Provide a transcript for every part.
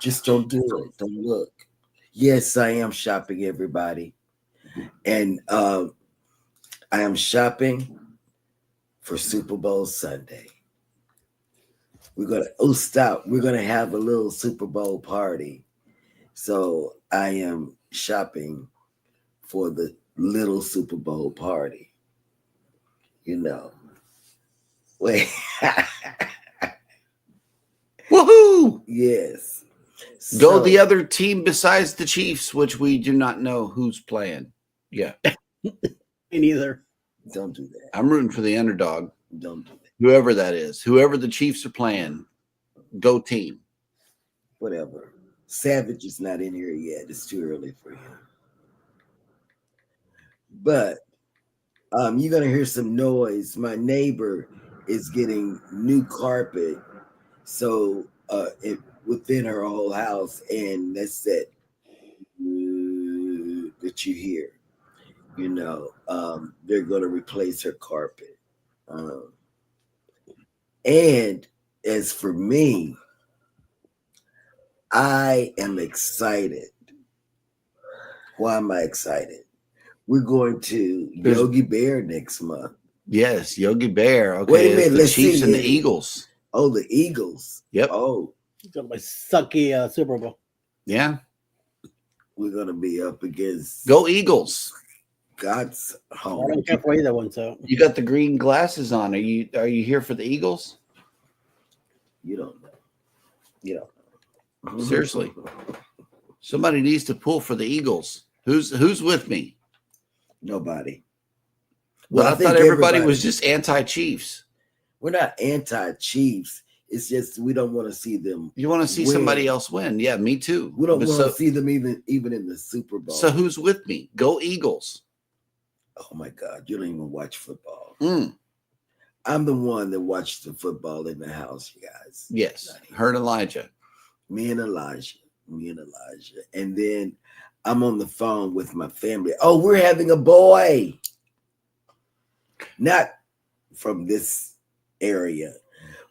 Just don't do it. Don't look. Yes, I am shopping, everybody. And I am shopping for Super Bowl Sunday. We're gonna have a little Super Bowl party. So I am shopping for the little Super Bowl party. You know. Wait. Woohoo! Yes. Go the other team besides the Chiefs, which we do not know who's playing. Yeah. Me neither. Don't do that. I'm rooting for the underdog. Don't do that. Whoever that is. Whoever the Chiefs are playing. Go team. Whatever. Savage is not in here yet. It's too early for him. But you're gonna hear some noise. My neighbor is getting new carpet, so within her whole house, and that's it that you hear. You know, they're gonna replace her carpet. And as for me, I am excited. Why am I excited? We're going to Yogi Bear next month. Yes, Yogi Bear. Okay, wait a minute, the Chiefs and the Eagles. Oh, the Eagles. Yep. Oh, it's gonna be sucky Super Bowl. Yeah, we're gonna be up against Go Eagles. God's home. I don't care for either one. So you got the green glasses on. Are you here for the Eagles? You don't know. You don't know. Seriously, somebody needs to pull for the Eagles. Who's with me? Nobody. Well, I thought everybody was just anti-Chiefs. We're not anti-Chiefs. It's just we don't want to see them. You want to see somebody else win? Yeah, me too. We don't want to see them even in the Super Bowl. So who's with me? Go Eagles. Oh my God, you don't even watch football. I'm the one that watched the football in the house, you guys. Yes, her and Elijah. Me and Elijah. And then I'm on the phone with my family. Oh, we're having a boy. Not from this area,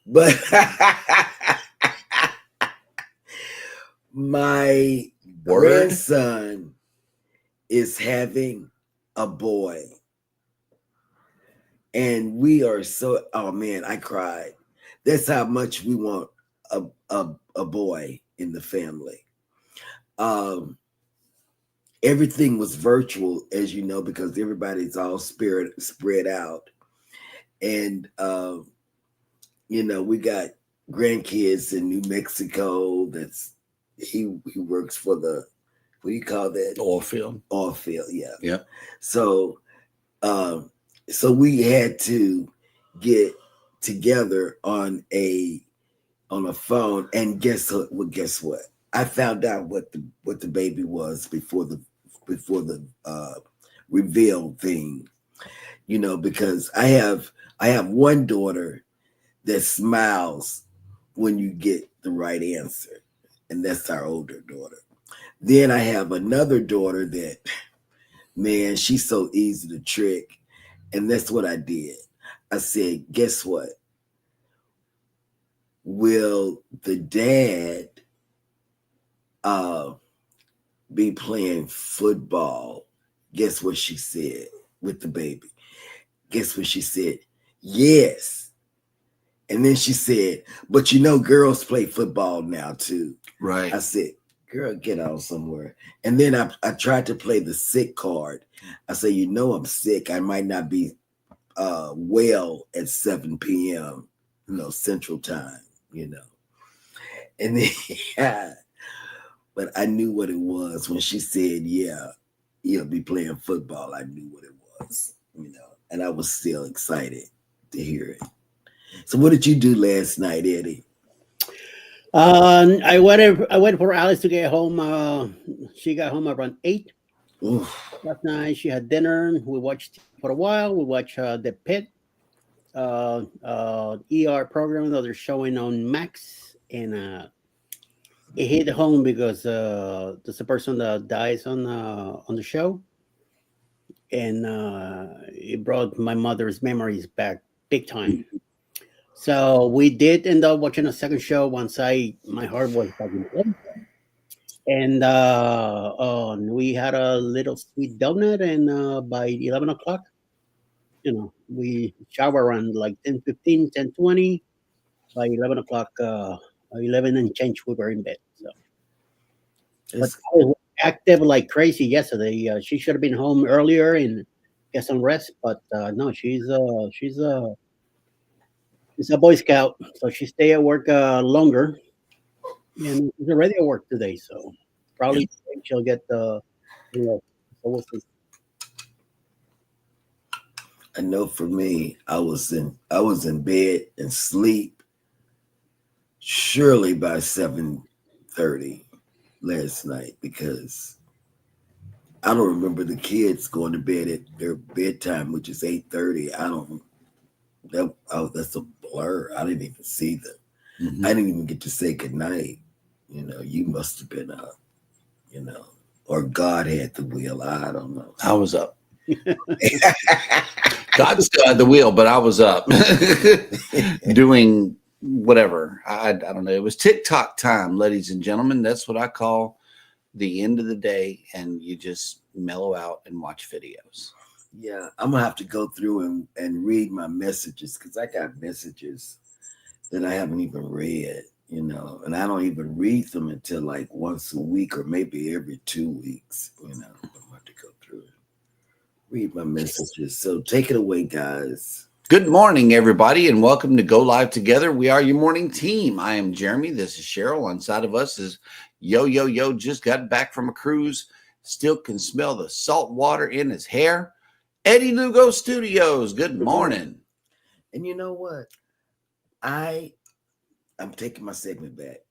but my grandson is having a boy. And we are so, oh man, I cried. That's how much we want a boy in the family. Everything was virtual, as you know, because everybody's all spread out. And, you know, we got grandkids in New Mexico. He works for the, what do you call that? Oil field, yeah. Yeah. So we had to get together on a phone, and guess what? I found out what the baby was before the reveal thing, you know, because I have one daughter that smiles when you get the right answer, and that's our older daughter. Then I have another daughter that, man, she's so easy to trick, and that's what I did. I said, guess what? Will the dad be playing football? Guess what she said with the baby? Guess what she said? Yes. And then she said, but you know, girls play football now too. Right. I said, girl, get out somewhere. And then I tried to play the sick card. I said, you know, I'm sick. I might not be well at 7 p.m., you know, Central Time, you know. And then, yeah, but I knew what it was when she said, yeah, he'll be playing football. I knew what it was, you know, and I was still excited to hear it. So what did you do last night, Eddie? I waited for Alice to get home. She got home around 8. Oof. Last night she had dinner. We watched for a while. We watched the Pit ER program that they're showing on Max, and it hit home because there's a person that dies on the show, and it brought my mother's memories back big time. So we did end up watching a second show once my heart was back in bed. And we had a little sweet donut, and by 11 o'clock, we shower around like 10:15, 10:20. By 11 o'clock, 11 and change, we were in bed. So, but It's, I was active like crazy yesterday. She should have been home earlier and get some rest, but no, she's a Boy Scout, so she stay at work longer, and she's already at work today. So probably she'll get so we'll see. I know for me, I was in bed and sleep surely by 7:30 last night because I don't remember the kids going to bed at their bedtime, which is 8:30. That's a blur. I didn't even see them. Mhm. I didn't even get to say goodnight. You must have been up, or God had the wheel. I don't know. I was up. God still had the wheel, but I was up doing whatever. I don't know. It was TikTok time, ladies and gentlemen. That's what I call the end of the day, and you just mellow out and watch videos. Yeah, I'm gonna have to go through and read my messages because I got messages that I haven't even read, and I don't even read them until like once a week or maybe every 2 weeks. I'm gonna have to go through and read my messages. So take it away, guys. Good morning, everybody, and welcome to Go Live Together. We are your morning team. I am Jeremy. This is Cheryl. On side of us is Yo. Just got back from a cruise. Still can smell the salt water in his hair. Eddie Lugo Studios. Good morning. And you know what? I'm taking my segment back.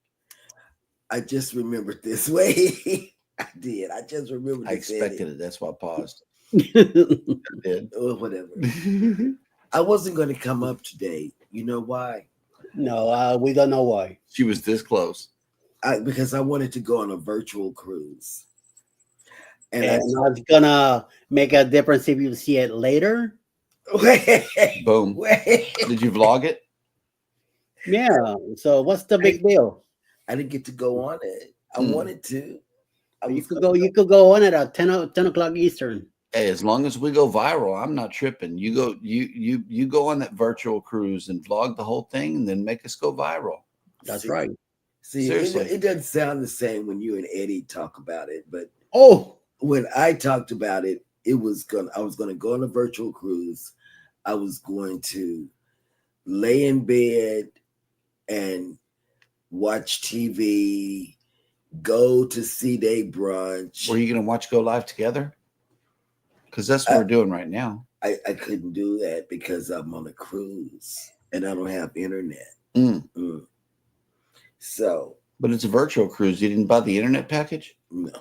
I just remembered this way. I did. I just remembered. I expected it. That's why I paused. I did. Or whatever. I wasn't going to come up today. You know why? No, we don't know why. She was this close. Because I wanted to go on a virtual cruise. And it's gonna make a difference if you see it later. Boom. Did you vlog it? Yeah. So what's the big deal? I didn't get to go on it. I wanted to. You could go on it at 10 o'clock Eastern. Hey, as long as we go viral, I'm not tripping. You go on that virtual cruise and vlog the whole thing, and then make us go viral. That's right. See, it doesn't sound the same when you and Eddie talk about it, but when I talked about it, I was gonna go on a virtual cruise. I was going to lay in bed and watch TV, go to C-Day brunch. Were you gonna watch Go Live Together? Because that's what we're doing right now. I couldn't do that because I'm on a cruise and I don't have internet. So, but it's a virtual cruise. You didn't buy the internet package? No.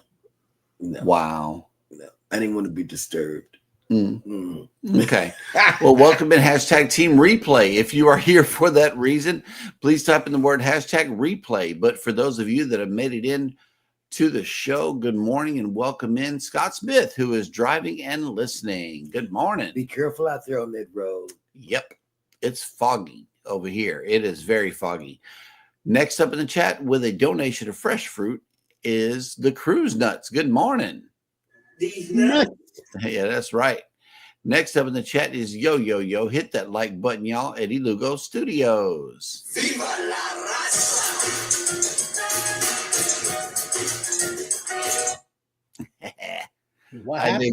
Wow. No, I didn't want to be disturbed. Okay. Well, welcome in hashtag Team Replay. If you are here for that reason, please type in the word hashtag replay. But for those of you that have made it in to the show, good morning and welcome in Scott Smith, who is driving and listening. Good morning. Be careful out there on that road. Yep. It's foggy over here. It is very foggy. Next up in the chat with a donation of fresh fruit is the Cruise Nuts. Good morning. These nuts. Yeah, that's right. Next up in the chat is Yo. Hit that like button, y'all. Eddie Lugo Studios. Viva la raza. I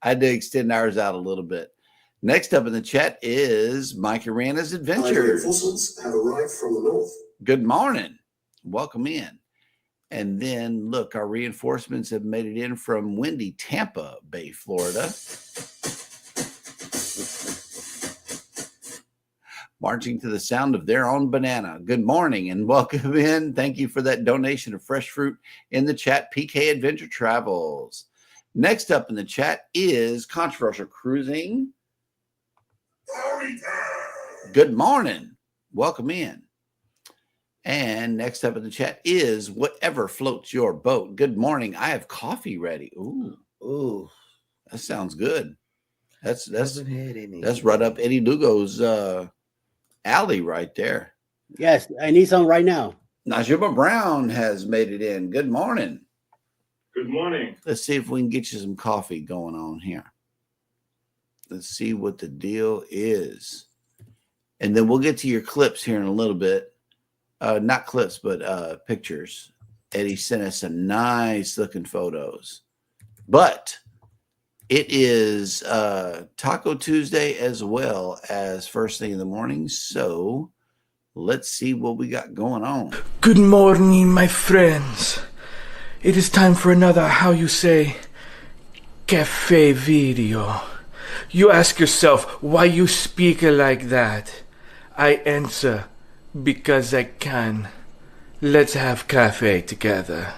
had to extend ours out a little bit. Next up in the chat is Mike Arana's Adventures. Reinforcements have arrived from the north. Good morning. Welcome in. And then, look, our reinforcements have made it in from windy Tampa Bay, Florida. Marching to the sound of their own banana. Good morning and welcome in. Thank you for that donation of fresh fruit in the chat. PK Adventure Travels. Next up in the chat is Controversial Cruising. Good morning. Welcome in. And next up in the chat is Whatever Floats Your Boat. Good morning. I have coffee ready. Ooh, that sounds good. That's right up Eddie Lugo's alley right there. Yes, I need some right now. Najima Brown has made it in. Good morning. Good morning. Let's see if we can get you some coffee going on here. Let's see what the deal is. And then we'll get to your clips here in a little bit. Not clips, but pictures. Eddie sent us some nice looking photos. But it is Taco Tuesday as well as first thing in the morning. So let's see what we got going on. Good morning, my friends. It is time for another, how you say, cafe video. You ask yourself why you speak like that. I answer, because I can. Let's have cafe together.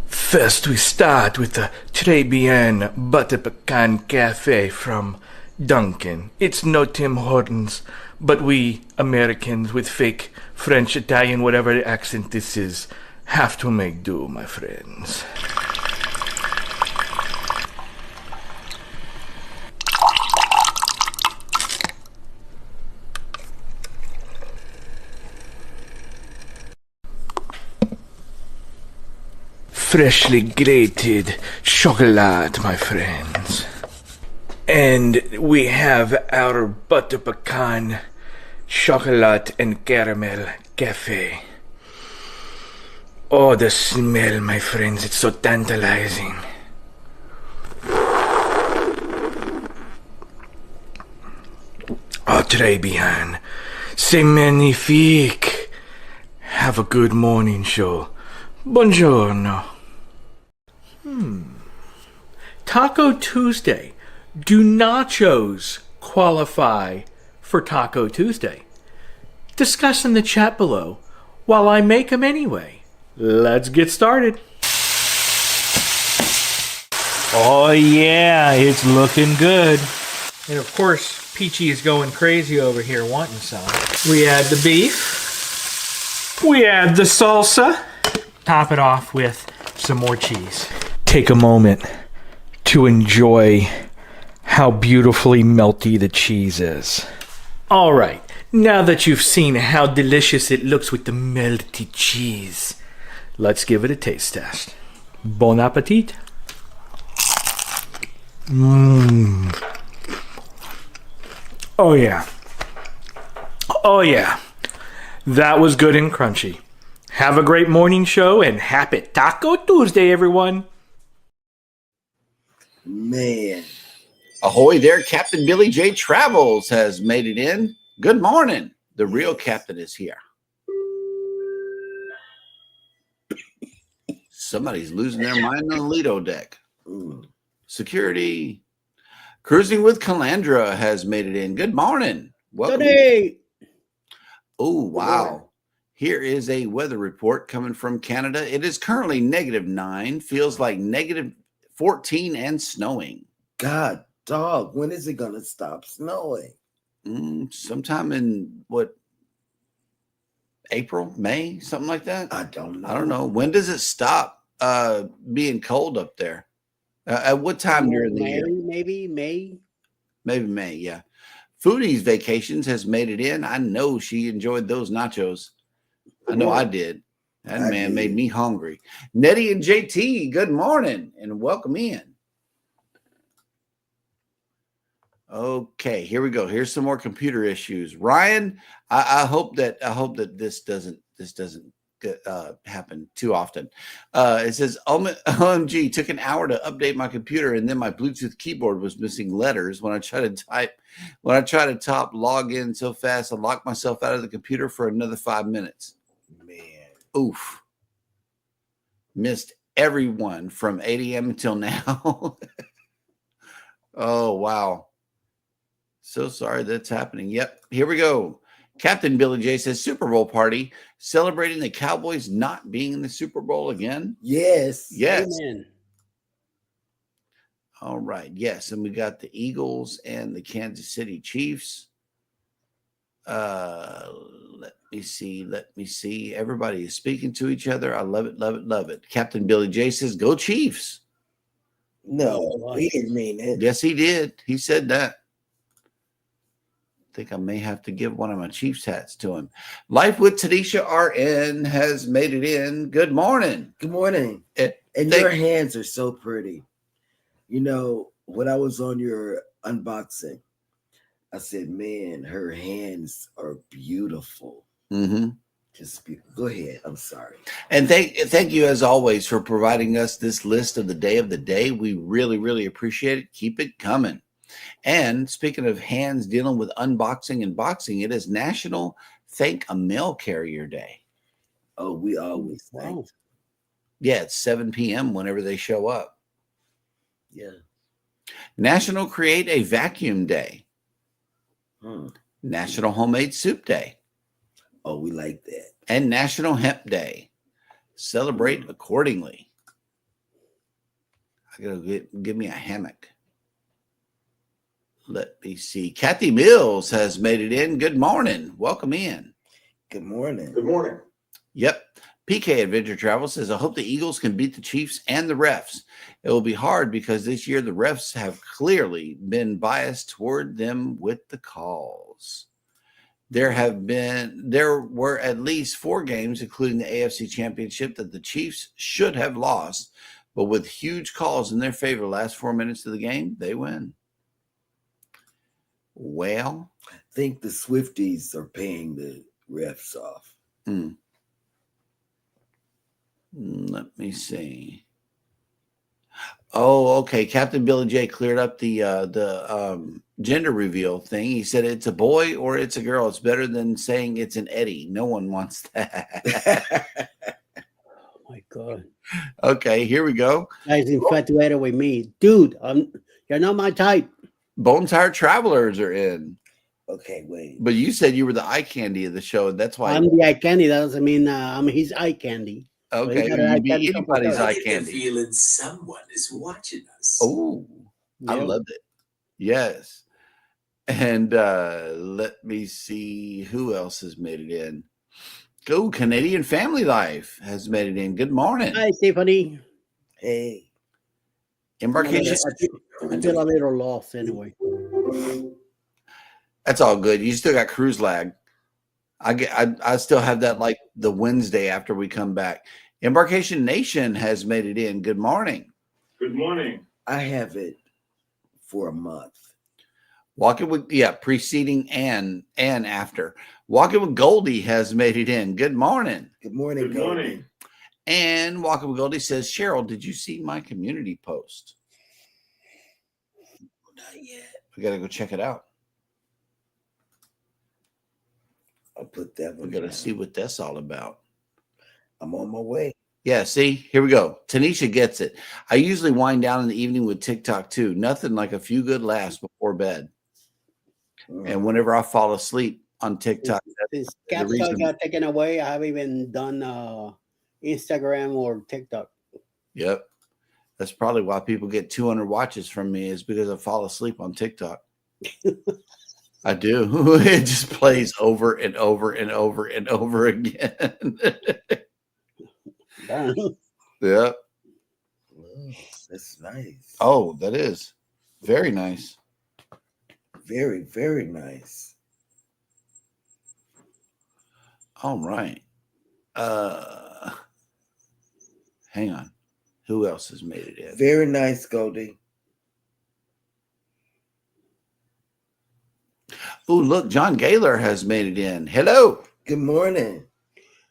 First we start with the Très Bien Butter Pecan Cafe from Dunkin'. It's no Tim Hortons, but we Americans with fake French, Italian, whatever accent this is, have to make do, my friends. Freshly grated chocolate, my friends. And we have our butter pecan chocolate and caramel cafe. Oh, the smell, my friends, it's so tantalizing. Oh, très bien. C'est magnifique. Have a good morning show. Buongiorno. Taco Tuesday. Do nachos qualify for Taco Tuesday? Discuss in the chat below while I make them anyway. Let's get started. Oh yeah, it's looking good. And of course, Peachy is going crazy over here wanting some. We add the beef. We add the salsa. Top it off with some more cheese. Take a moment to enjoy how beautifully melty the cheese is. All right, now that you've seen how delicious it looks with the melty cheese, let's give it a taste test. Bon appetit. Oh yeah. Oh yeah. That was good and crunchy. Have a great morning show and happy Taco Tuesday, everyone. Man. Ahoy there, Captain Billy J. Travels has made it in. Good morning. The real captain is here. Somebody's losing their mind on the Lido deck. Security. Cruising with Calandra has made it in. Good morning. Welcome. Today. Oh, wow. Here is a weather report coming from Canada. It is currently -9, feels like -14 and snowing. God, dog, when is it going to stop snowing? Sometime in what? April, May, something like that? I don't know. I don't know. When does it stop being cold up there? At what time during the year? Maybe May. Maybe May, yeah. Foodie's Vacations has made it in. I know she enjoyed those nachos. I know I did. That man made me hungry. Nettie and JT, good morning and welcome in. Okay, here we go. Here's some more computer issues. Ryan, I hope that this doesn't happen too often. It says OMG, took an hour to update my computer and then my Bluetooth keyboard was missing letters when I tried to type log in so fast I locked myself out of the computer for another 5 minutes. Man. Oof. Missed everyone from 8 a.m. until now. Oh, wow. So sorry that's happening. Yep. Here we go. Captain Billy J says Super Bowl party celebrating the Cowboys not being in the Super Bowl again. Yes. Yes. Amen. All right. Yes. And we got the Eagles and the Kansas City Chiefs. Let me see. Everybody is speaking to each other. I love it, love it, love it. Captain Billy J says, go Chiefs. No, he didn't mean it. Yes, he did. He said that. I think I may have to give one of my Chiefs hats to him. Life with Tanisha RN has made it in. Good morning. Good morning. And your hands are so pretty. You know, when I was on your unboxing, I said, man, her hands are beautiful. Mm-hmm. Just go ahead. I'm sorry. And thank you as always for providing us this list of the day of the day. We really, really appreciate it. Keep it coming. And speaking of hands dealing with unboxing and boxing, it is National Thank a Mail Carrier Day. Oh, we always thank. Yeah, it's 7 p.m. whenever they show up. Yeah. National Create a Vacuum Day. National Homemade Soup Day. Oh, we like that. And National Hemp Day. Celebrate accordingly. I gotta give me a hammock. Let me see. Kathy Mills has made it in. Good morning. Welcome in. Good morning. Good morning. Yep. PK Adventure Travel says, I hope the Eagles can beat the Chiefs and the refs. It will be hard because this year the refs have clearly been biased toward them with the calls. There were at least 4 games, including the AFC Championship, that the Chiefs should have lost, but with huge calls in their favor the last 4 minutes of the game, they win. Well, I think the Swifties are paying the refs off. Let me see. Oh, okay. Captain Billy J cleared up the gender reveal thing. He said it's a boy or it's a girl. It's better than saying it's an Eddie. No one wants that. Oh my God. Okay, here we go. Guys infatuated with me. Dude, you're not my type. Bone Tired Travelers are in. Okay, wait. But you said you were the eye candy of the show. That's why I'm the eye candy. That doesn't mean I'm his eye candy. okay, So you'd be anybody's eye I get the candy. feeling someone is watching us. Oh, I Yep. loved it. Yes. And let me see who else has made it in. Go Canadian Family Life has made it in. Good morning. Hi, Stephanie. Hey. Embarkation. I feel a little lost anyway. That's all good. You still got cruise lag. I still have that like the Wednesday after we come back. Embarkation Nation has made it in. Good morning. Good morning. I have it for a month. Walking with preceding and after. Walking with Goldie has made it in. Good morning. Good morning. Good morning. And Walking with Goldie says, Cheryl, did you see my community post? Not yet. We got to go check it out. I'll put that one. We got to down. see what that's all about. I'm on my way. Yeah, see, here we go. Tanisha gets it. I usually wind down in the evening with TikTok too. Nothing like a few good laughs before bed. And whenever I fall asleep on TikTok, Since the Capsule reason. got taken away, I haven't even done Instagram or TikTok. Yep. That's probably why people get 200 watches from me is because I fall asleep on TikTok. I do. It just plays over and over and over and over again. Darn. Yep. Wow, that's nice. Oh, that is very nice. Very, very nice. All right. Hang on. Who else has made it in? Very nice, Goldie. Oh, look, John Gaylor has made it in. Hello. Good morning.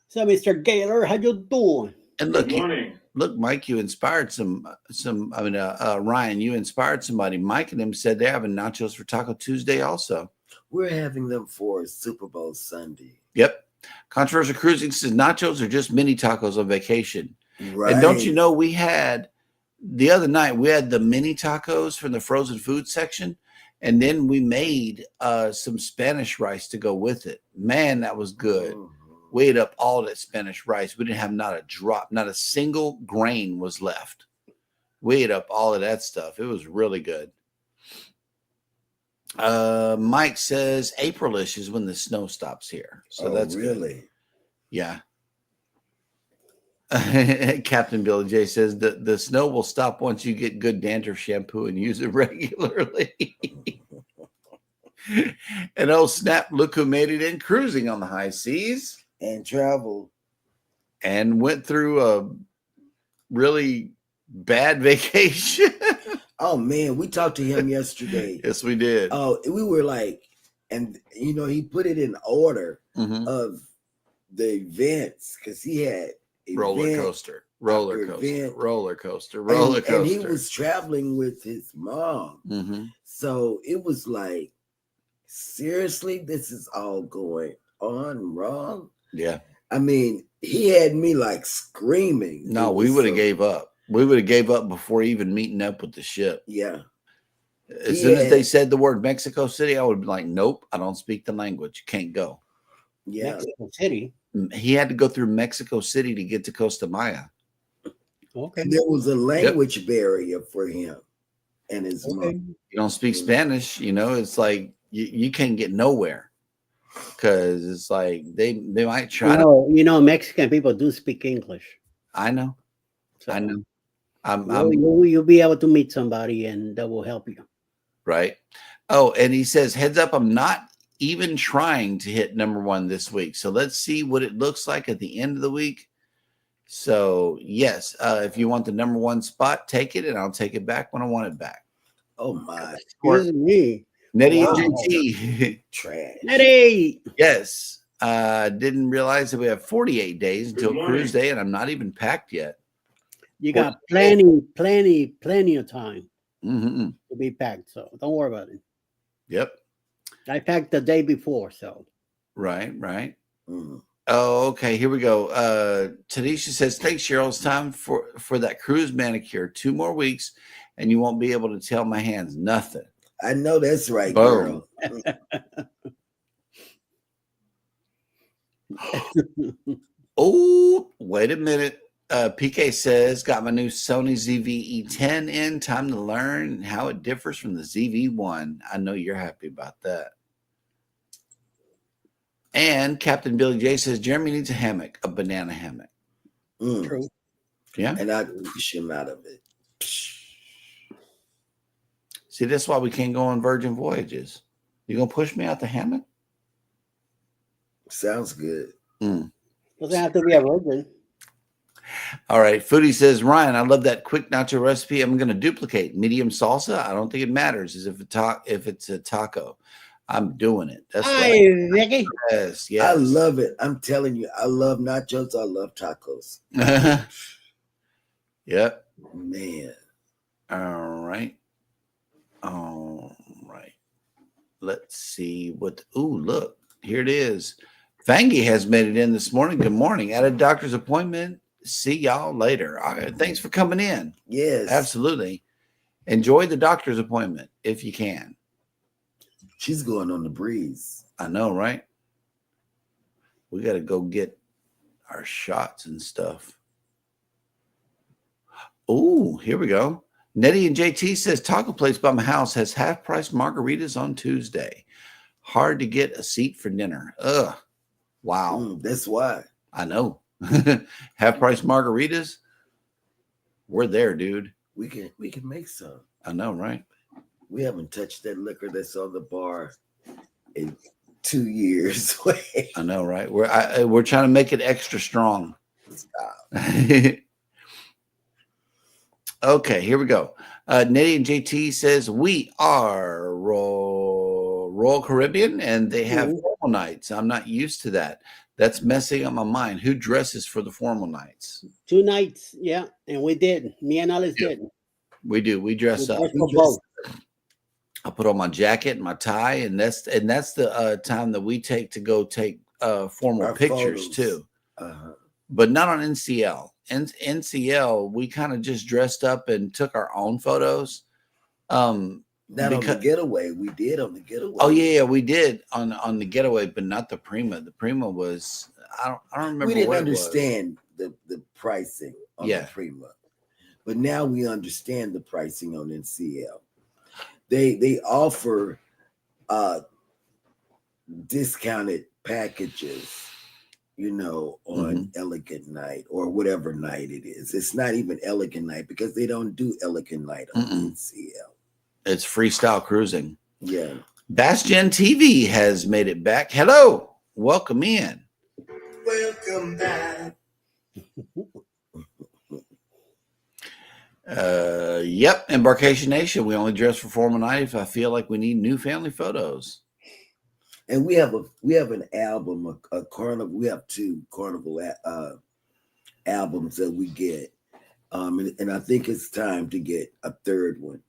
So, Mr. Gaylor, how you doing? And look, Good morning. look, Mike, you inspired Ryan, you inspired somebody. Mike and him said they're having nachos for Taco Tuesday also. We're having them for Super Bowl Sunday. Yep. Controversial Cruising says nachos are just mini tacos on vacation. Right. And don't you know, we had the other night, we had the mini tacos from the frozen food section. And then we made some Spanish rice to go with it. Man, that was good. We ate up all that Spanish rice. We didn't have not a drop, not a single grain was left. We ate up all of that stuff. It was really good. Mike says Aprilish is when the snow stops here. So that's really good. Yeah. Captain Billy J says the snow will stop once you get good dandruff shampoo and use it regularly. And oh snap, look who made it in cruising on the high seas and travel and went through really bad vacation. Oh man, we talked to him yesterday. Yes, we did. Oh, we were like, and he put it in order Mhm. of the events because he had Roller event coaster, roller after coaster, event. roller coaster, roller coaster. And he was traveling with his mom. Mhm. So it was like, seriously, this is all going on wrong. Yeah. I mean, he had me like screaming. No, It we was would have so- gave up. We would have gave up before even meeting up with the ship. Yeah. As soon as they said the word Mexico City, I would be like, nope, I don't speak the language. Can't go. Yeah. Mexico City. He had to go through Mexico City to get to Costa Maya. Okay. And there was a language barrier for him and his mom. You don't speak Spanish, it's like you can't get nowhere because it's like they might try to. Mexican people do speak English. I know. So I know. you'll be able to meet somebody and that will help you. Right. Oh, and he says, heads up, I'm not even trying to hit #1 this week. So let's see what it looks like at the end of the week. So yes, if you want the #1 spot, take it, and I'll take it back when I want it back. Oh my. Excuse me. Nettie Wow. and JT. Trash. Nettie. Yes. Didn't realize that we have 48 days until cruise day, and I'm not even packed yet. You got plenty of time Mm-hmm. to be packed. So don't worry about it. Yep. I packed the day before. So Right. Mm. Oh, okay. Here we go. Tanisha says, thanks, Cheryl. It's time for that cruise manicure. 2 more weeks, and you won't be able to tell my hands nothing. I know that's right, Boom. girl. Oh, wait a minute. PK says, got my new Sony ZV-E10 in. Time to learn how it differs from the ZV-1. I know you're happy about that. And Captain Billy J says, Jeremy needs a hammock, a banana hammock. Mm. True. Yeah. And I push him out of it. See, that's why we can't go on Virgin Voyages. You gonna push me out the hammock? Sounds good. Doesn't have to be a virgin. All right. Foodie says, Ryan, I love that quick nacho recipe. I'm going to duplicate medium salsa. I don't think it matters as if it's a taco. I'm doing it. That's Hi, Vicky. Yes. I love it. I'm telling you, I love nachos. I love tacos. Yep. Man. All right. Let's see what. Look, here it is. Vangie has made it in this morning. Good morning. At a doctor's appointment. See y'all later. All right, thanks for coming in. Yes. Absolutely. Enjoy the doctor's appointment if you can. She's going on the breeze. I know, right? We got to go get our shots and stuff. Oh, here we go. Nettie and JT says taco place by my house has half-price margaritas on Tuesday. Hard to get a seat for dinner. Ugh. Wow. That's why. I know. Half-price margaritas. We're there, dude. We can make some. I know, right? We haven't touched that liquor that's on the bar in 2 years. I know, right? We're trying to make it extra strong. Stop. Okay, here we go. Nettie and JT says we are Royal Caribbean, and they have formal nights. I'm not used to that. That's messing up my mind. Who dresses for the formal nights? 2 nights, yeah, and we did. Me and Alice did. We do. We dress up. I put on my jacket and my tie, and that's the time that we take to go take formal Our pictures photos. too. Uh-huh. But not on NCL. NCL, we kind of just dressed up and took our own photos. Not on the getaway. We did on the getaway. Oh yeah, we did on the getaway, but not the Prima. The Prima was I don't remember. We didn't what understand the pricing on Yeah. the Prima, but now we understand the pricing on NCL. They offer discounted packages, on Elegant Night or whatever night it is. It's not even Elegant Night because they don't do Elegant Night on NCL. It's freestyle cruising. Yeah. Bastion TV has made it back. Hello, welcome in. Welcome back. Yep. Embarkation Nation. We only dress for formal night if I feel like we need new family photos. And we have an album, a carnival. We have 2 carnival albums that we get, and I think it's time to get a 3rd one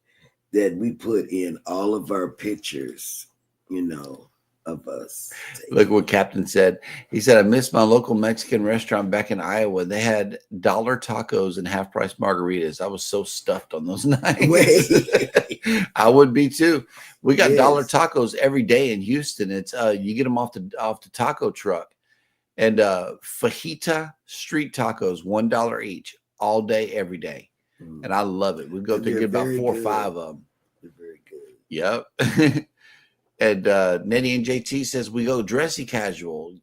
that we put in all of our pictures, of us. Look what Captain said. He said, I missed my local Mexican restaurant back in Iowa. They had $1 tacos and half-price margaritas. I was so stuffed on those nights. I would be too. We got $1 tacos every day in Houston. It's you get them off the taco truck. And fajita street tacos, $1 each, all day, every day. And I love it. We go to get about 4 or 5 of them. They're very good. Yep. And Nettie and JT says we go dressy casual.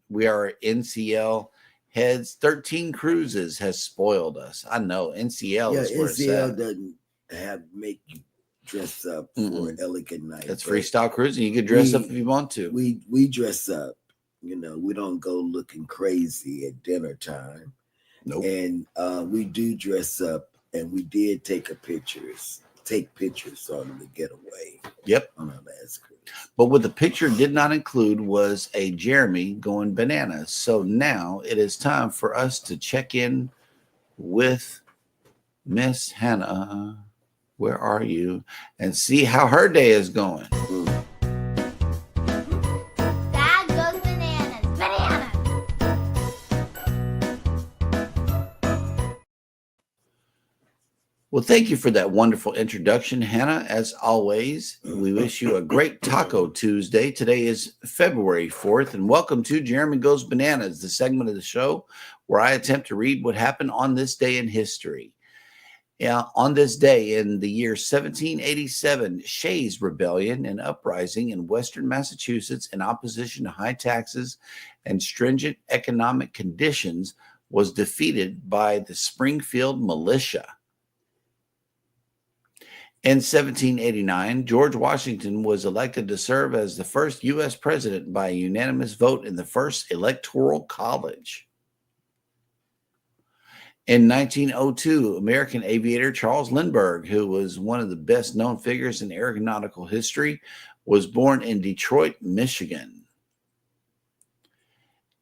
We are NCL heads. 13 cruises has spoiled us. I know NCL is where NCL it's doesn't make you dress up for an elegant night. That's freestyle cruising. You can dress up if you want to. We dress up. We don't go looking crazy at dinner time. Nope. And we do dress up, and we did take pictures on the getaway. Yep. On our last cruise. But what the picture did not include was a Jeremy going bananas. So now it is time for us to check in with Miss Hannah. Where are you? And see how her day is going. Dad goes bananas. Bananas. Well, thank you for that wonderful introduction, Hannah. As always, we wish you a great Taco Tuesday. Today is February 4th, and welcome to Jeremy Goes Bananas, the segment of the show where I attempt to read what happened on this day in history. On this day in the year 1787, Shays' Rebellion and uprising in western Massachusetts in opposition to high taxes and stringent economic conditions was defeated by the Springfield militia. In 1789, George Washington was elected to serve as the first U.S. president by a unanimous vote in the first electoral college. In 1902, American aviator Charles Lindbergh, who was one of the best known figures in aeronautical history, was born in Detroit, Michigan.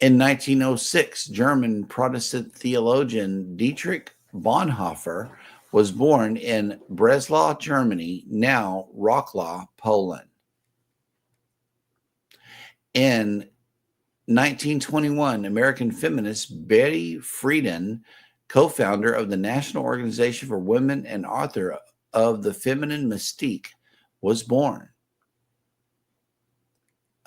In 1906, German Protestant theologian Dietrich Bonhoeffer was born in Breslau, Germany, now Wrocław, Poland. In 1921, American feminist Betty Friedan, co-founder of the National Organization for Women and author of The Feminine Mystique, was born.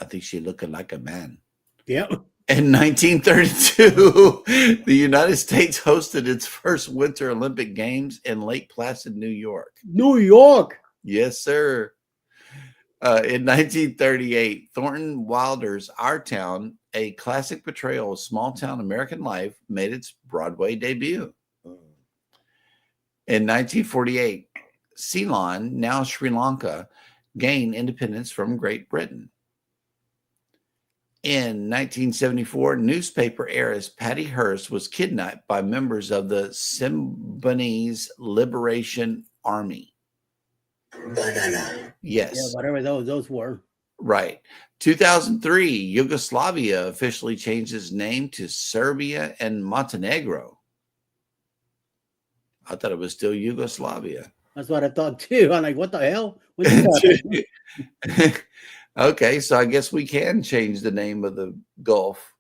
I think she looked like a man. Yep. In 1932, the United States hosted its first Winter Olympic Games in Lake Placid, New York. New York. Yes, sir. In 1938, Thornton Wilder's Our Town, a classic portrayal of small-town American life, made its Broadway debut. In 1948, Ceylon, now Sri Lanka, gained independence from Great Britain. In 1974, newspaper heiress Patty Hearst was kidnapped by members of the Symbionese Liberation Army. Banana. Yes. Yeah, whatever those were. Right. 2003, Yugoslavia officially changed its name to Serbia and Montenegro. I thought it was still Yugoslavia. That's what I thought too. I'm like, what the hell? When did that happen? Okay, so I guess we can change the name of the Gulf.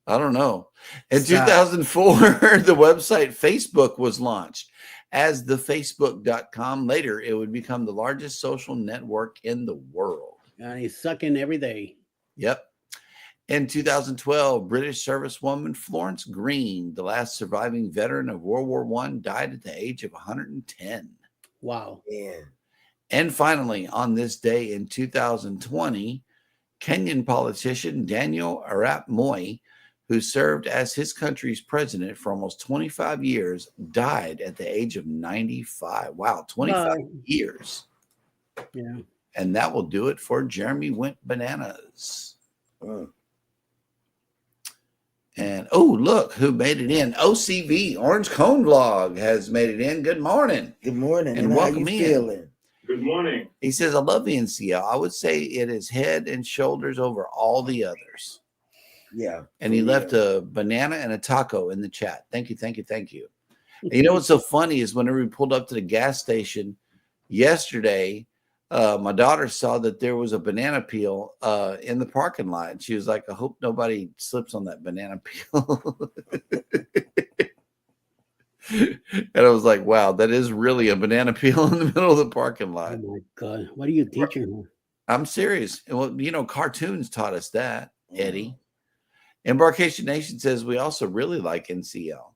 I don't know. In 2004, the website Facebook was launched as thefacebook.com. Later, it would become the largest social network in the world. And he's sucking every day. Yep. In 2012, British servicewoman Florence Green, the last surviving veteran of World War I, died at the age of 110. Wow. Yeah. And finally, on this day in 2020, Kenyan politician Daniel Arap Moi, who served as his country's president for almost 25 years, died at the age of 95. Wow, 25 years. Yeah. And that will do it for Jeremy Went Bananas. And oh, look who made it in. OCV, Orange Cone Vlog, has made it in. Good morning. Good morning. And how welcome you in. feeling? Good morning. He says, I love the NCL. I would say it is head and shoulders over all the others. Yeah. And he left a banana and a taco in the chat. Thank you, thank you, thank you. And you know what's so funny is whenever we pulled up to the gas station yesterday, my daughter saw that there was a banana peel in the parking lot. And she was like, I hope nobody slips on that banana peel. And I was like, wow, that is really a banana peel in the middle of the parking lot. Oh my God. What are you teaching her? I'm serious. Well, you know, cartoons taught us that, Eddie. Embarkation Nation says we also really like NCL.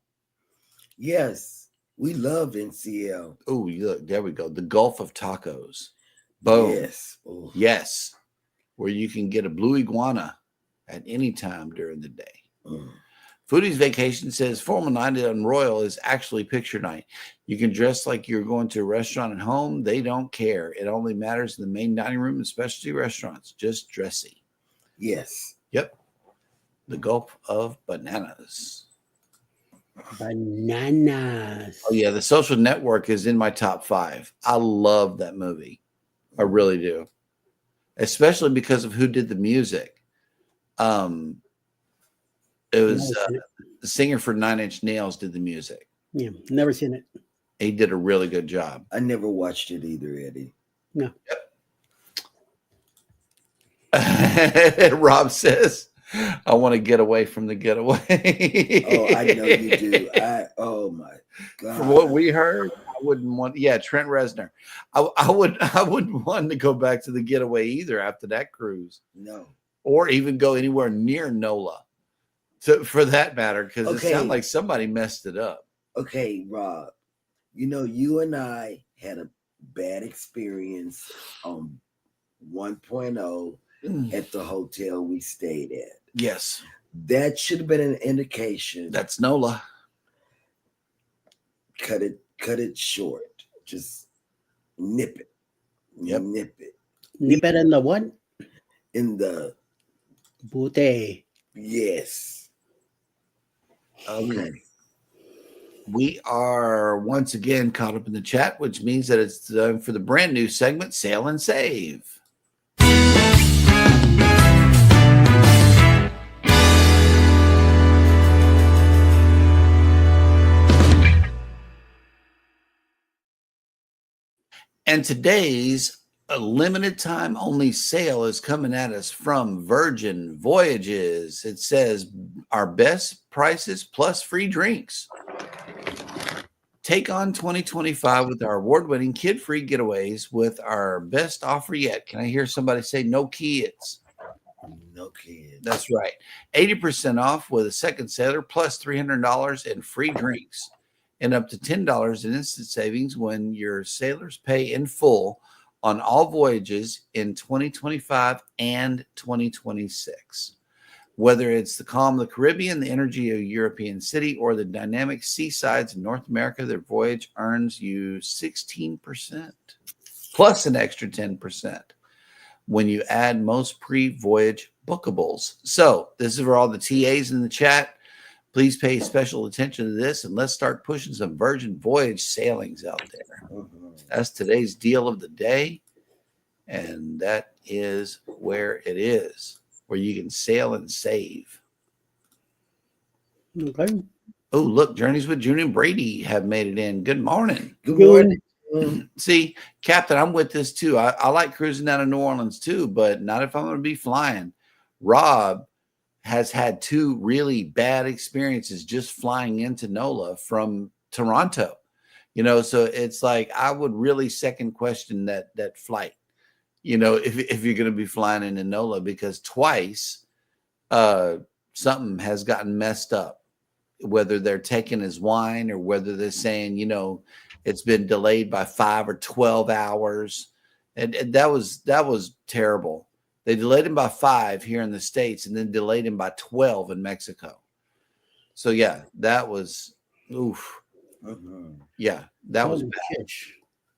Yes, we love NCL. Oh, look, there we go. The Gulf of Tacos. Boom. Yes. Oh. Yes. Where you can get a blue iguana at any time during the day. Foodie's Vacation says formal night on Royal is actually picture night. You can dress like you're going to a restaurant at home. They don't care. It only matters in the main dining room and specialty restaurants. Just dressy. Yes. Yep. The Gulf of Bananas. Bananas. Oh, yeah. The Social Network is in my top 5. I love that movie. I really do. Especially because of who did the music. It was the singer for 9 Inch Nails did the music. Yeah, never seen it. He did a really good job. I never watched it either, Eddie. No. Yep. Rob says, I want to get away from the getaway. Oh, I know you do. Oh my God. From what we heard, I wouldn't want. Yeah, Trent Reznor. I wouldn't want to go back to the getaway either after that cruise. No. Or even go anywhere near NOLA. For that matter, because it sounded like somebody messed it up. Okay, Rob. You know, you and I had a bad experience on 1.0 at the hotel we stayed at. Yes. That should have been an indication. That's NOLA. Cut it short. Just nip it. Yep. Nip it. Nip it in the what? In the Booty. yes. Okay. We are once again caught up in the chat, which means that it's time for the brand new segment, Sail and Save. And today's a limited time only sale is coming at us from Virgin Voyages. It says our best prices plus free drinks. Take on 2025 with our award-winning kid-free getaways with our best offer yet. Can I hear somebody say no kids? No kids. That's right. 80% off with a second sailor plus $300 in free drinks and up to $10 in instant savings when your sailors pay in full on all voyages in 2025 and 2026. Whether it's the calm of the Caribbean, the energy of a European city, or the dynamic seasides in North America, their voyage earns you 16% plus an extra 10% when you add most pre-voyage bookables. So this is for all the TAs in the chat. Please pay special attention to this, and let's start pushing some Virgin Voyage sailings out there. That's today's deal of the day, and that is where it is, where you can sail and save. Okay. Oh, look, Journeys with June and Brady have made it in. Good morning. Good morning. See, Captain, I'm with this too. I like cruising down to New Orleans too, but not if I'm going to be flying. Rob has had 2 really bad experiences just flying into NOLA from Toronto. You know, so it's like I would really second question that flight, you know, if you're going to be flying into NOLA, because twice something has gotten messed up, whether they're taking his wine or whether they're saying, you know, it's been delayed by 5 or 12 hours. And that was terrible. They delayed him by 5 here in the States and then delayed him by 12 in Mexico. So, yeah, that was, oof. Mm-hmm. Yeah, that was bad.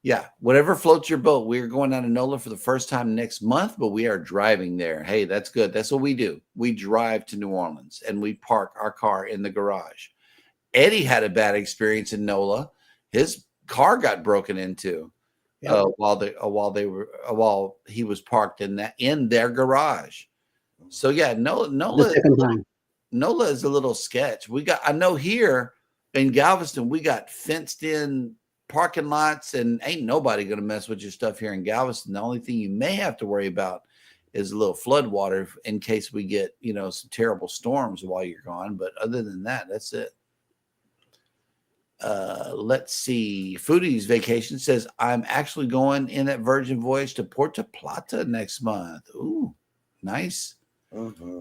Yeah, whatever floats your boat. We're going down to NOLA for the first time next month, but we are driving there. Hey, that's good. That's what we do. We drive to New Orleans and we park our car in the garage. Eddie had a bad experience in NOLA. His car got broken into while he was parked in their garage. So yeah, The second time. NOLA is a little sketch. I know here in Galveston, we got fenced in parking lots, and ain't nobody going to mess with your stuff here in Galveston. The only thing you may have to worry about is a little flood water in case we get, some terrible storms while you're gone. But other than that, that's it. Let's see. Foodie's Vacation says, I'm actually going in that Virgin Voyage to Puerto Plata next month. Ooh, nice.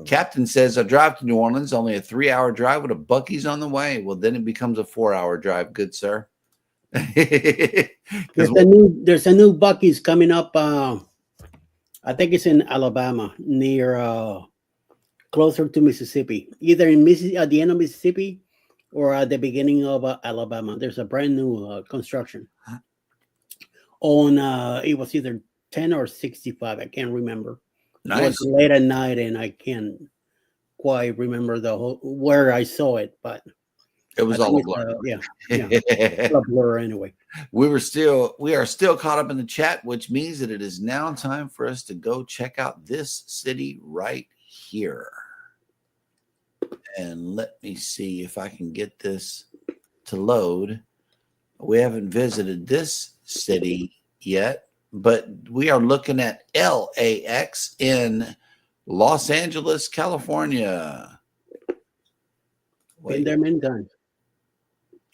Captain says, I drive to New Orleans, only a 3-hour drive with a Buc-ee's on the way. Well, then it becomes a 4-hour drive. Good, sir. There's a new Buc-ee's coming up. I think it's in Alabama, near closer to Mississippi, either at the end of Mississippi or at the beginning of Alabama. There's a brand new construction on. It was either 10 or 65. I can't remember. Nice. It was late at night, and I can't quite remember where I saw it, but it was all a blur. A blur anyway. We are still caught up in the chat, which means that it is now time for us to go check out this city right here. And let me see if I can get this to load. We haven't visited this city yet, but we are looking at LAX in Los Angeles, California. Been there many times.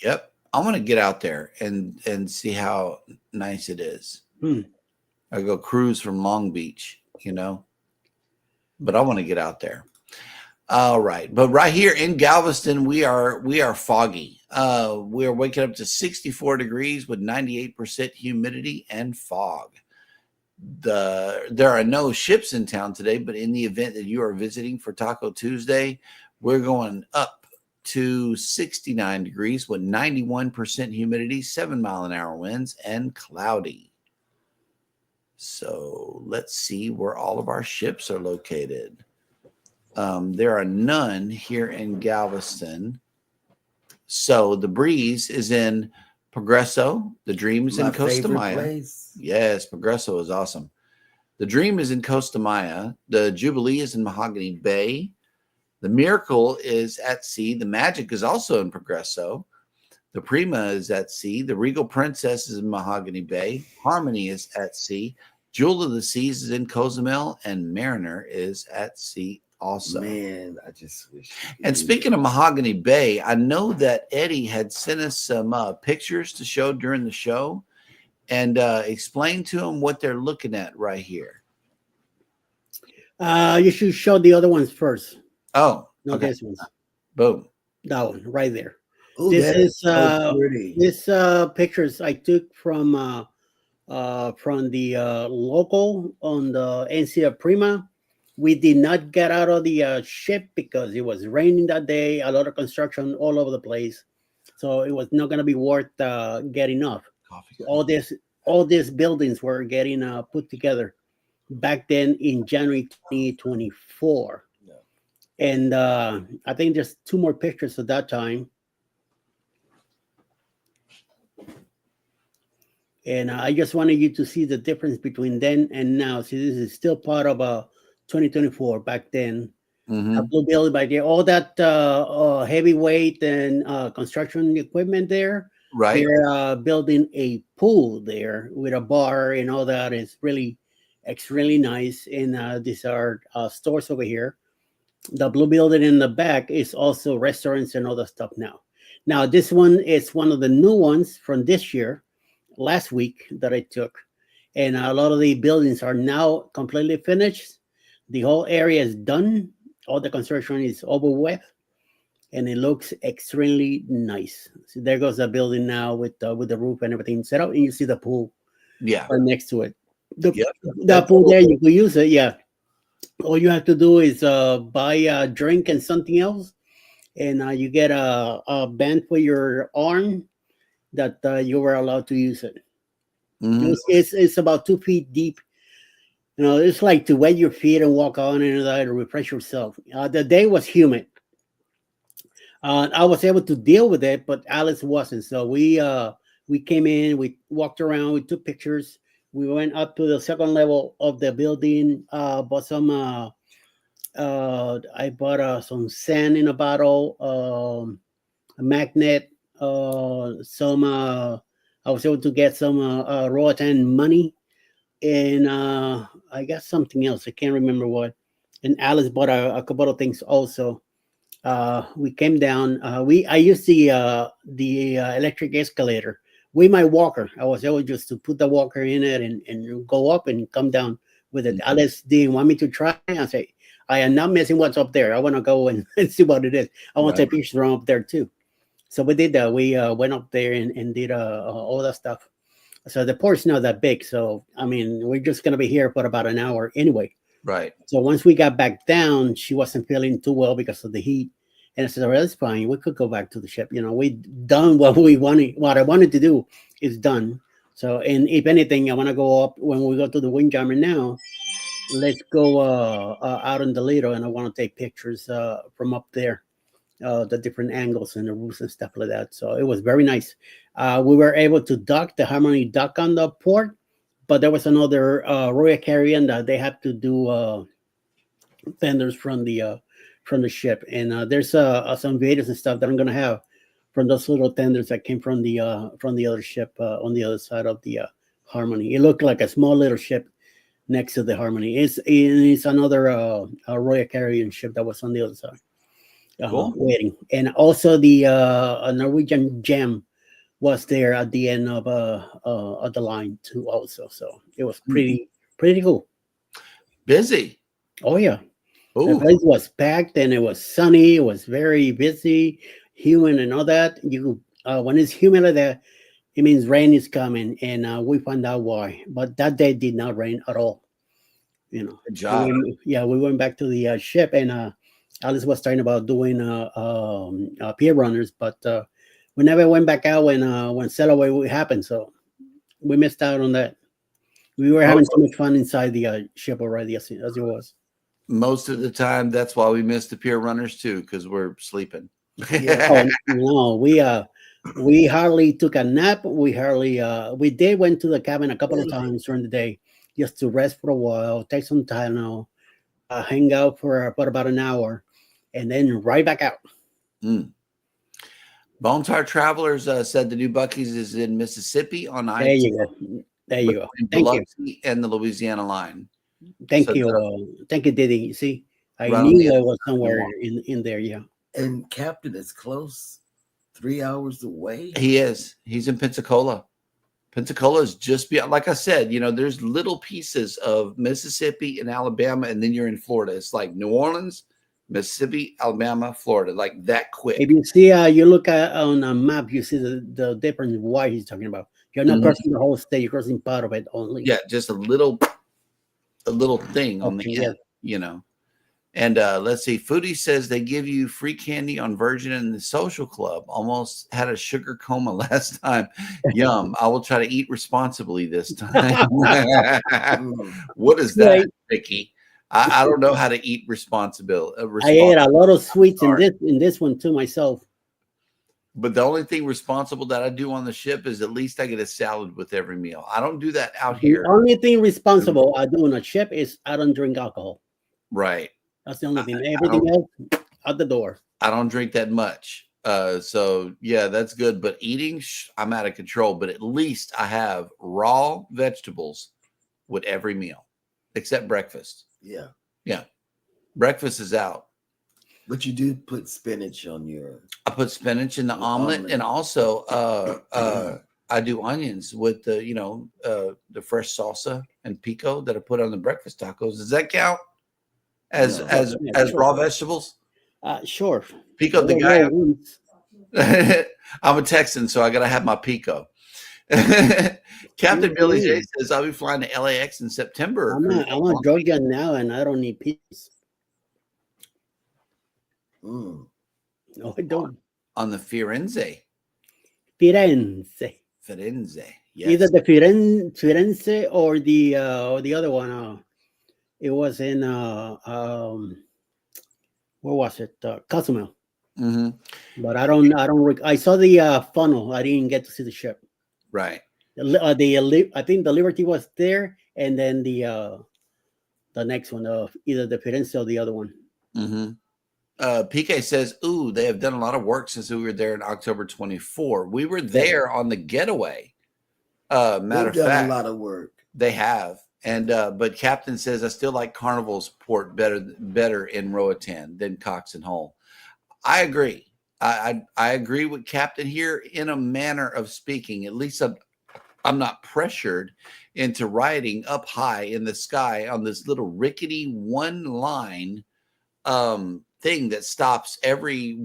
Yep. I want to get out there and see how nice it is. I go cruise from Long Beach, but I want to get out there. All right. But right here in Galveston, we are foggy. We are waking up to 64 degrees with 98% humidity and fog. There are no ships in town today, but in the event that you are visiting for Taco Tuesday, we're going up to 69 degrees with 91% humidity, 7-mile-an-hour winds, and cloudy. So let's see where all of our ships are located. There are none here in Galveston. So the Breeze is in Progreso. The Dream is in Costa Maya. Yes, Progreso is awesome. The Dream is in Costa Maya. The Jubilee is in Mahogany Bay. The Miracle is at sea. The Magic is also in Progreso. The Prima is at sea. The Regal Princess is in Mahogany Bay. Harmony is at sea. Jewel of the Seas is in Cozumel. And Mariner is at sea also. Man, I just wish. And speaking of Mahogany Bay, I know that Eddie had sent us some pictures to show during the show and explain to them what they're looking at right here. You should show the other ones first. Oh, no, okay. This one's. Boom. That one right there. Ooh, this is so pretty. This pictures I took from the local on the NCA Prima. We did not get out of the ship because it was raining that day. A lot of construction all over the place, so it was not going to be worth getting off. All these buildings were getting put together back then in January 2024. And I think there's 2 more pictures at that time. And I just wanted you to see the difference between then and now. See, this is still part of 2024 back then. A blue building by there. All that heavyweight and construction equipment there. Right. They're building a pool there with a bar and all that. It's really nice. And these are stores over here. The blue building in the back is also restaurants and all that stuff now. Now, this one is one of the new ones from this year, last week that I took. And a lot of the buildings are now completely finished. The whole area is done. All the construction is over with. And it looks extremely nice. So there goes the building now with the roof and everything set up. And you see the pool right next to it. The pool there, you can use it, yeah. All you have to do is buy a drink and something else, and you get a band for your arm that you were allowed to use it. Mhm. It's about 2 feet deep. You know, it's like to wet your feet and walk on and that to refresh yourself. The day was humid. I was able to deal with it, but Alice wasn't. So we came in, we walked around, we took pictures. We went up to the second level of the building. Bought some. I bought some sand in a bottle, a magnet, some. I was able to get some Roatan money, and I got something else. I can't remember what. And Alice bought a couple of things also. We came down. I used the electric escalator with my walker. I was able just to put the walker in it and go up and come down with it. Mhm. Alice didn't want me to try. I say, I am not missing what's up there. I want to go and, and see what it is. I want to Right. take pictures from up there too. So we did that. We went up there and did all that stuff. So the port's not that big. So I mean, we're just gonna be here for about an hour anyway. Right. So once we got back down, she wasn't feeling too well because of the heat. And I said, "Well, that's fine. We could go back to the ship. You know, we done what we wanted. What I wanted to do is done. So, and if anything, I want to go up when we go to the Windjammer now. Let's go out on the Lido, and I want to take pictures from up there, the different angles and the roofs and stuff like that. So it was very nice. We were able to dock the Harmony dock on the port, but there was another Royal Caribbean that they have to do tenders from the ship, and there's some videos and stuff that I'm gonna have from those little tenders that came from the other ship on the other side of the Harmony. It looked like a small little ship next to the Harmony. It's another Royal Caribbean ship that was on the other side Cool. waiting, and also the Norwegian Gem was there at the end of the line too also. So it was pretty cool. Busy. Oh yeah. The Oh, place was packed and it was sunny. It was very busy, humid, and all that. You when it's humid like that, it means rain is coming, and we found out why. But that day did not rain at all. You know, good job. we went back to the ship, and Alice was talking about doing pier runners, but we never went back out when sail away happened. So we missed out on that. We were having so much fun inside the ship already as it was. Most of the time, that's why we miss the pier runners too, because we're sleeping. Oh no, we hardly took a nap. We did went to the cabin a couple of times during the day just to rest for a while, take some Tylenol, hang out for about an hour, and then right back out. Mm. Bone Tar Travelers said the new Bucky's is in Mississippi on There you go. There you go. between Thank you. Biloxi and the Louisiana line. Thank So you. Thank you, Diddy. See, I Right on knew the it other was side of the somewhere wall. in there. Yeah. And Captain is close, 3 hours away. He is. He's in Pensacola. Pensacola is just beyond, like I said, you know, there's little pieces of Mississippi and Alabama, and then you're in Florida. It's like New Orleans, Mississippi, Alabama, Florida, like that quick. If you see, you look at on a map, you see the difference in what he's talking about. You're not Mhm. crossing the whole state; you're crossing part of it only. Yeah, just a little thing on the Okay, yeah. end, you know. And let's see, Foodie says they give you free candy on Virgin and the Social Club. Almost had a sugar coma last time. Yum. I will try to eat responsibly this time. What is that, Right. Vicky? I don't know how to eat responsible. I ate a lot of sweets in this one too myself. But the only thing responsible that I do on the ship is at least I get a salad with every meal. I don't do that out The here. only thing responsible I do on a ship is I don't drink alcohol. Right. That's the only thing. Everything else out the door. I don't drink that much. So yeah, that's good. But eating, I'm out of control. But at least I have raw vegetables with every meal, except breakfast. Yeah. Yeah. Breakfast is out. But you do put spinach on your. I put spinach in the omelet, and also I do onions with the fresh salsa and pico that I put on the breakfast tacos. Does that count as sure. raw vegetables? Sure. Pico, the guy. I'm a Texan, so I gotta have my pico. Captain Billy J says I'll be flying to LAX in September. I'm a Georgia now, and I don't need peas. No, I don't. On the Firenze. Firenze. Firenze. Yes. Either the Firenze or the other one. It was in where was it? Cozumel. Hmm. But I saw the funnel. I didn't get to see the ship. Right. I think the Liberty was there, and then the next one, either the Firenze or the other one. Mm-hmm. PK says, "Ooh, they have done a lot of work since we were there in October 24. We were there on the getaway. Matter of They've done fact, a lot of work. they have. And but Captain says I still like Carnival's port better in Roatan than Cox and Hull. I agree. I agree with Captain here in a manner of speaking. At least I'm not pressured into riding up high in the sky on this little rickety one line thing that stops every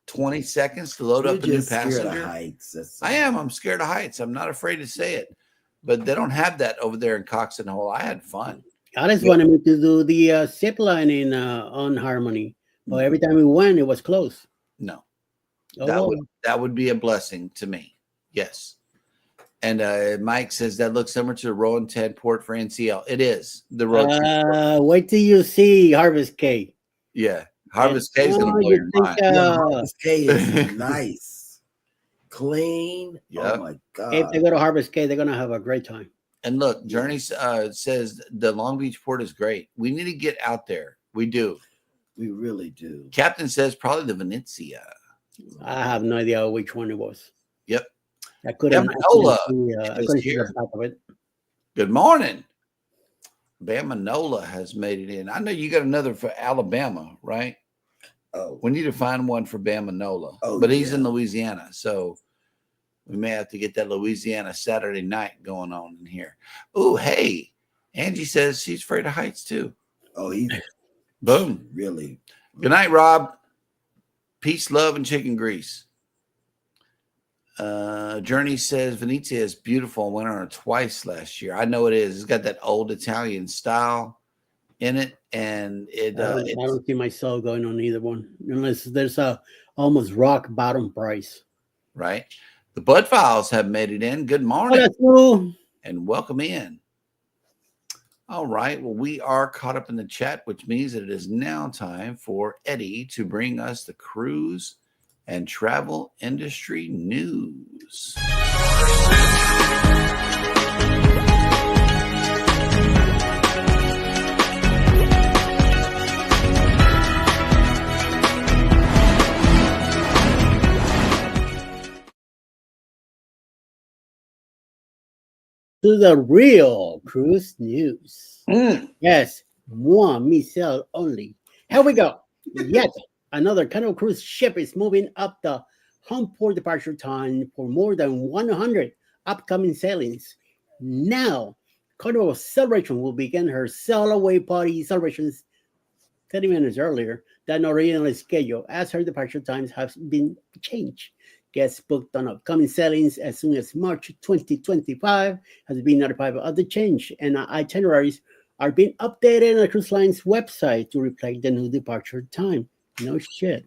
20 seconds to load You're up a new just scared of passenger. heights. That's I all. am. I'm scared of heights. I'm not afraid to say it. But they don't have that over there in Cox and Hull. I had fun. Alice wanted me to do the zip line in on Harmony, but every time we went, it was closed. No, Oh, that would be a blessing to me. Yes. And Mike says that looks similar to the Rowan 10 port for NCL. It is the road. wait till you see Harvest K. Yeah, Harvest K is going to blow your mind. Harvest K is nice, clean. Yep. Oh my god! If they go to Harvest K, they're gonna have a great time. And look, Journey says the Long Beach port is great. We need to get out there. We do. We really do. Captain says probably the Venezia. I have no idea which one it was. Yep. I couldn't Bamanola see the back of it. Good morning. Bamanola has made it in. I know you got another for Alabama, right? Oh, We need to find one for Bamanola. Oh, but he's yeah. in Louisiana, so we may have to get that Louisiana Saturday night going on in here. Oh, hey, Angie says she's afraid of heights too. oh, he's Boom. really. Good night, Rob. Peace, love, and chicken grease. Journey says Venezia is beautiful. I went on it twice last year. I know it is. It's got that old Italian style in it, and I don't see myself going on either one unless there's a almost rock bottom price. right. The Bud Files have made it in. Good morning. that's cool. And welcome in. All right. Well, we are caught up in the chat, which means that it is now time for Eddie to bring us the cruise and travel industry news. To the real cruise news. Mm. Yes, moi, myself only. Here we go. Yet another Carnival cruise ship is moving up the home port departure time for more than 100 upcoming sailings. Now, Carnival Celebration will begin her sail away party celebrations 30 minutes earlier than originally scheduled, as her departure times have been changed. Guests booked on upcoming sailings as soon as March 2025 has been notified of the change, and itineraries are being updated on the cruise line's website to reflect the new departure time. No shit.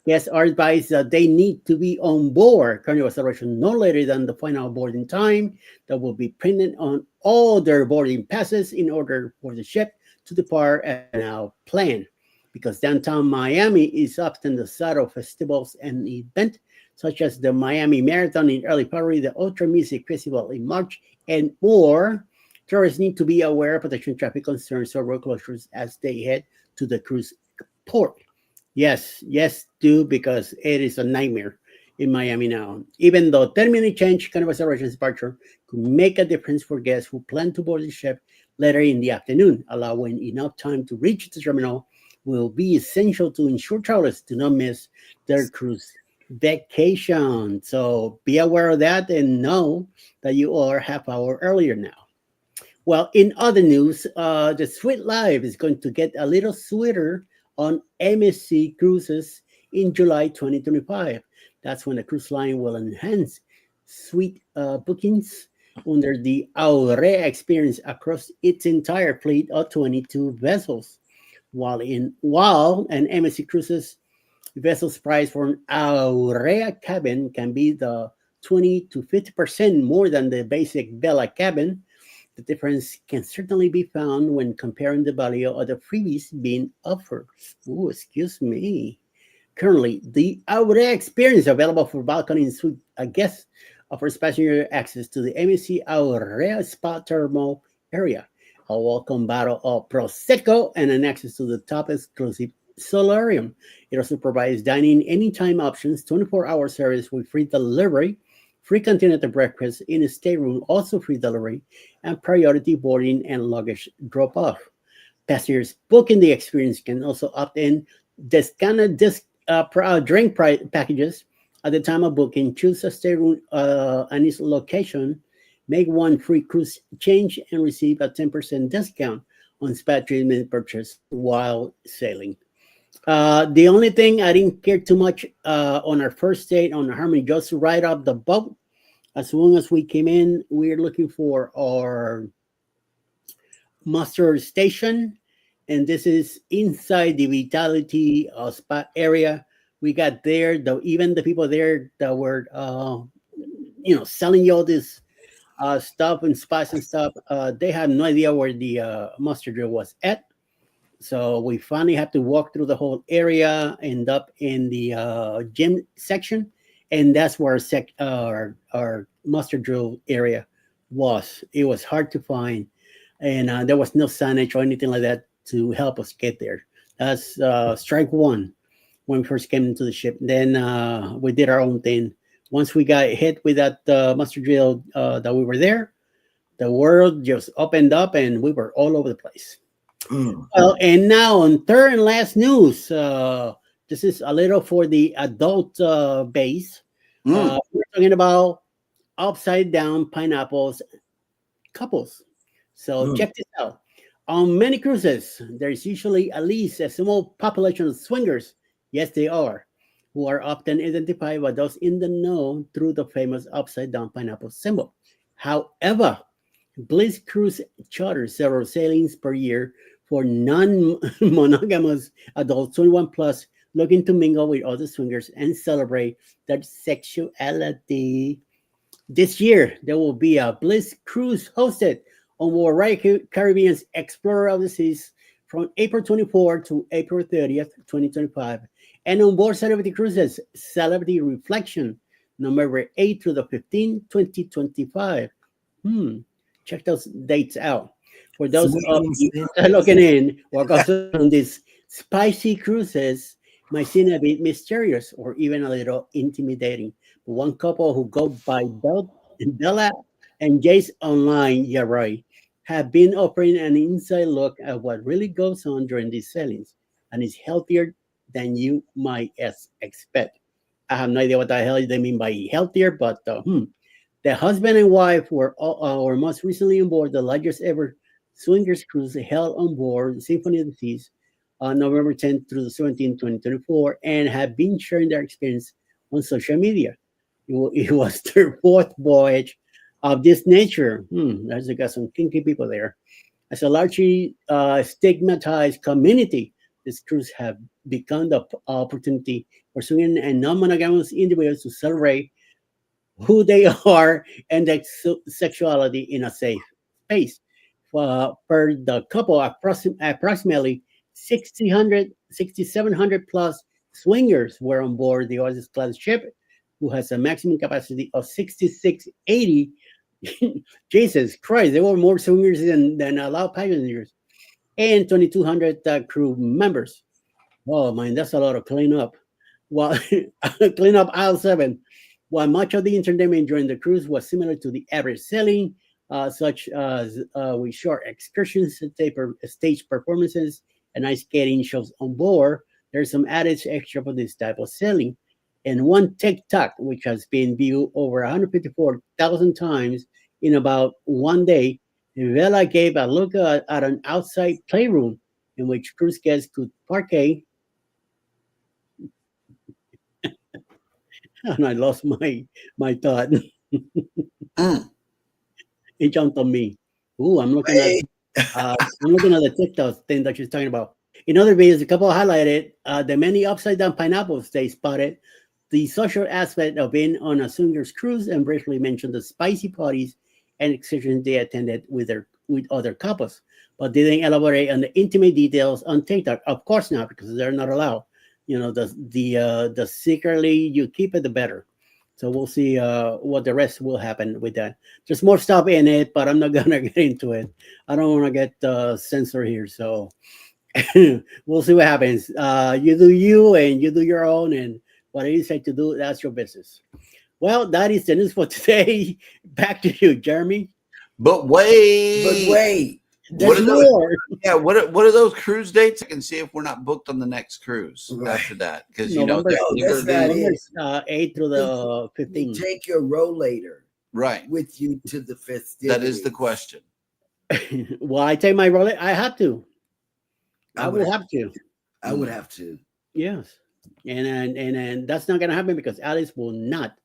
Guests are advised that they need to be on board Carnival Celebration no later than the final boarding time that will be printed on all their boarding passes in order for the ship to depart as now planned. Because downtown Miami is often the site of festivals and events such as the Miami Marathon in early February, the Ultra Music Festival in March, and more, tourists need to be aware of potential traffic concerns or road closures as they head to the cruise port. Yes, do, because it is a nightmare in Miami now. Even though 10-minute change Carnival Celebration's departure could make a difference for guests who plan to board the ship later in the afternoon, allowing enough time to reach the terminal will be essential to ensure travelers do not miss their cruise vacation. So be aware of that and know that you are half hour earlier now. Well, in other news, the Sweet Life is going to get a little sweeter on MSC Cruises in July 2025. That's when the cruise line will enhance suite bookings under the Aurea experience across its entire fleet of 22 vessels. While an MSC Cruises vessel's price for an Aurea cabin can be the 20 to 50% more than the basic Vela cabin. The difference can certainly be found when comparing the value of the freebies being offered. Oh, excuse me. Currently, the Aure experience available for balcony and suite guests offers passenger access to the MSC Aurea Spa Thermal area, a welcome bottle of Prosecco, and an access to the top exclusive solarium. It also provides dining anytime options, 24-hour service with free delivery, free continental breakfast in a stateroom, also free delivery, and priority boarding and luggage drop-off. Passengers booking the experience can also opt in discounted drink packages at the time of booking. Choose a stateroom and its location, make one free cruise change, and receive a 10% discount on spa treatment purchase while sailing. The only thing I didn't care too much on our first date on the Harmony, just right off the boat, as soon as we came in, we were looking for our muster station, and this is inside the Vitality spa area. We got there, even the people there that were, selling you all this stuff and spice and stuff, they had no idea where the muster drill was at. So we finally had to walk through the whole area, end up in the gym section, and that's where our muster drill area was. It was hard to find, and there was no signage or anything like that to help us get there. That's strike one when we first came into the ship. Then we did our own thing. Once we got hit with that muster drill that we were there, the world just opened up and we were all over the place. Well, and now on third and last news, this is a little for the adult base. We're talking about upside down pineapples couples. So check this out. On many cruises, there's usually at least a small population of swingers. Yes, they are, who are often identified by those in the know through the famous upside down pineapple symbol. However, Bliss Cruise charters several sailings per year for non-monogamous adults 21 plus looking to mingle with other swingers and celebrate their sexuality. This year, there will be a Bliss Cruise hosted on board Royal Caribbean's Explorer of the Seas from April 24 to April 30th, 2025. And on board Celebrity Cruises, Celebrity Reflection, November 8 through the 15th, 2025. Check those dates out. For those of you looking in, what goes on these spicy cruises might seem a bit mysterious or even a little intimidating. But one couple who go by Bella and Jace online, yeah, right, have been offering an inside look at what really goes on during these sailings, and it's healthier than you might expect. I have no idea what the hell they mean by healthier, but the husband and wife were most recently on board the largest ever swingers cruise held on board Symphony of the Seas on November 10th through the 17th, 2024, and have been sharing their experience on social media. It was their fourth voyage of this nature. There's got some kinky people there. As a largely stigmatized community, these cruises have become the opportunity for swinging and non-monogamous individuals to celebrate who they are and their sexuality in a safe space. Per the couple, approximately 6,700 plus swingers were on board the Oasis class ship, who has a maximum capacity of 6,680. Jesus Christ, there were more swingers than allowed passengers, and 2,200 crew members. Oh man, that's a lot of cleanup. While clean up aisle 7. While much of the entertainment during the cruise was similar to the average sailing, such as with short excursions, stage performances, and ice skating shows on board, there's some added extra for this type of sailing. And one TikTok, which has been viewed over 154,000 times in about one day, Vela gave a look at an outside playroom in which cruise guests could parquet. And I lost my thought. It jumped on me. Ooh, I'm looking at the TikTok thing that she's talking about. In other videos, a couple highlighted the many upside down pineapples they spotted the social aspect of being on a swingers cruise and briefly mentioned the spicy parties and excursions they attended with other couples, but didn't elaborate on the intimate details on TikTok. Of course not, because they're not allowed. The secretly you keep it, the better. So we'll see what the rest will happen with that. There's more stuff in it, but I'm not gonna get into it. I don't want to get censored here, so we'll see what happens. You do you, and you do your own, and whatever you say to do, that's your business. Well, that is the news for today. Back to you, Jeremy. But wait, There's more. Yeah, what are those cruise dates? I can see if we're not booked on the next cruise after that, because November 8 through the You 15th. take your rollator right with you to the festivities. That is the question. Well, I take my roller. I have to. I will have to. I would have to. Yes, and that's not gonna happen because Alice will not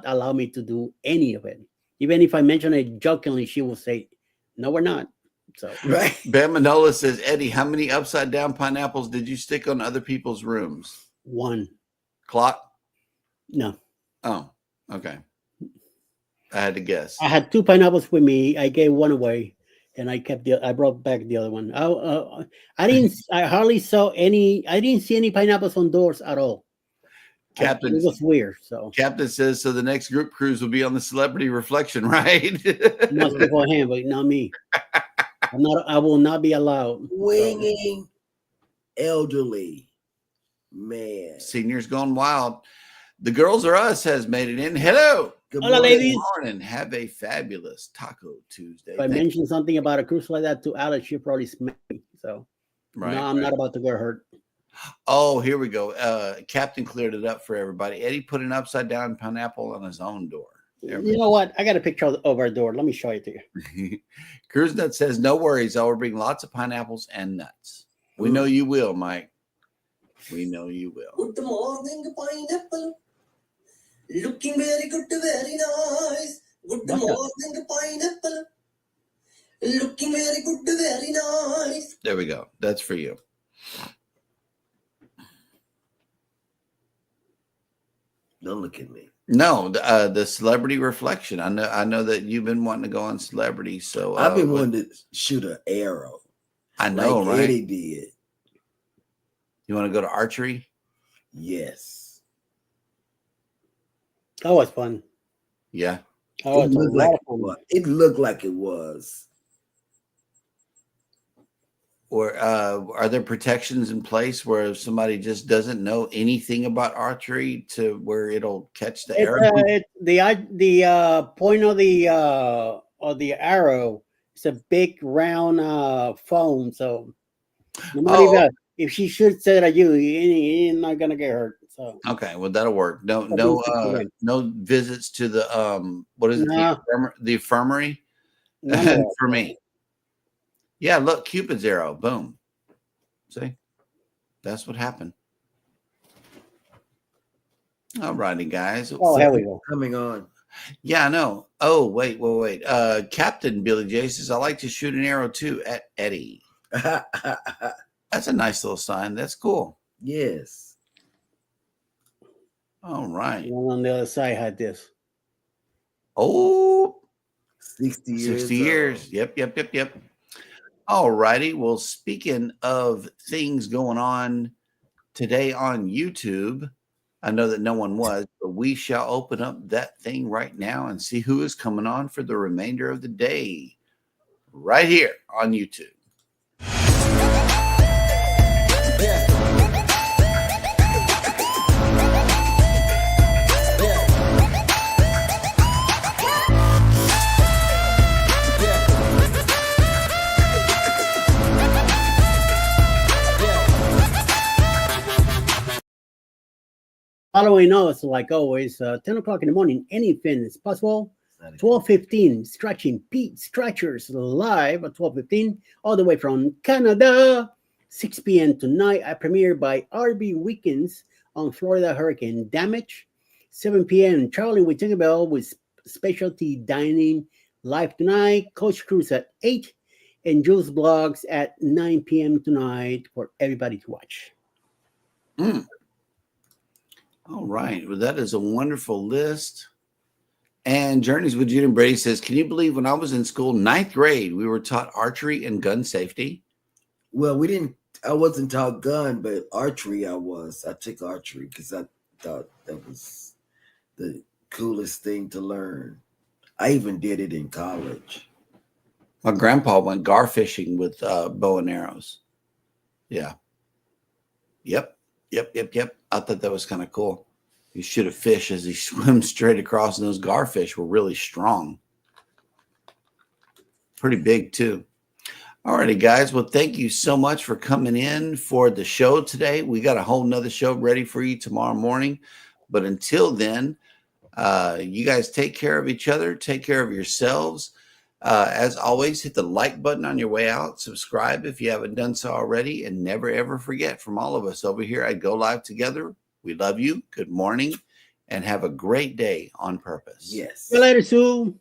allow me to do any of it. Even if I mention it jokingly, she will say, "No, we're not." So Right. Bam Manola says, Eddie, how many upside down pineapples did you stick on other people's rooms? one. Clock? No, Oh, okay. I had to guess. I had 2 pineapples with me. I gave one away, and I brought back the other one. I hardly saw any. I didn't see any pineapples on doors at all. Captain, it was weird. So Captain says, so the next group cruise will be on the Celebrity Reflection, right? must be for him, but not me. I will not be allowed. Winging elderly man. Seniors Gone Wild. The Girls Are Us has made it in. Hello. Good Hola, morning. ladies. Good morning. Have a fabulous Taco Tuesday. If I mention something about a cruise like that to Alex, she'll probably smack me. So Right, no, I'm not about to get hurt. Oh, here we go. Captain cleared it up for everybody. Eddie put an upside down pineapple on his own door. You know what? I got a picture of our door. Let me show it to you. Cruise Nut says, no worries. I will bring lots of pineapples and nuts. We know you will, Mike. We know you will. Good morning, pineapple. Looking very good, very nice. Good morning, pineapple. Looking very good, very nice. There we go. That's for you. Don't look at me. No, the Celebrity Reflection. I know that you've been wanting to go on Celebrity, so I've been wanting to shoot an arrow. I know, like right? Eddie did. You want to go to archery? Yes. That was fun. Yeah. Oh, It it's a looked lot like of it fun. was. It looked like it was. Or are there protections in place where if somebody just doesn't know anything about archery to where it'll catch the arrow? The point of the arrow is a big round foam. So no matter if she shoots it at you, you're not gonna get hurt. So Okay, well that'll work. No visits to the what is it? No. The infirmary none of that. for me. Yeah, look, Cupid's arrow. Boom. See? That's what happened. All righty, guys. Oh, here we go. Coming on. Yeah, I know. Oh, wait. Captain Billy J says, I like to shoot an arrow too at Eddie. That's a nice little sign. That's cool. Yes. All right. One on the other side had this. Oh, 60 years. 60 years. Yep. All righty. Well, speaking of things going on today on YouTube, I know that no one was, but we shall open up that thing right now and see who is coming on for the remainder of the day right here on YouTube. Following us, like always, 10 o'clock in the morning, anything is possible. 12:15, Stretching Pete Stretchers live at 12:15, all the way from Canada. 6 p.m. tonight, I premiere by RB Weekends on Florida Hurricane Damage. 7 p.m., Traveling with Tinkerbell with specialty dining live tonight. Coach Cruise at 8, and Jules Blogs at 9 p.m. tonight for everybody to watch. All right. Well, that is a wonderful list. And Journeys with Jude and Brady says, can you believe when I was in school, 9th grade, we were taught archery and gun safety? Well, I wasn't taught gun, but archery I was. I took archery because I thought that was the coolest thing to learn. I even did it in college. My grandpa went gar fishing with bow and arrows. Yeah. Yep. I thought that was kind of cool. You shoot a fish as he swims straight across, and those garfish were really strong. Pretty big, too. All righty, guys. Well, thank you so much for coming in for the show today. We got a whole nother show ready for you tomorrow morning. But until then, you guys take care of each other. Take care of yourselves. As always, hit the like button on your way out. Subscribe if you haven't done so already. And never, ever forget, from all of us over here at Go Live Together, we love you. Good morning. And have a great day on purpose. Yes. See you later, Sue.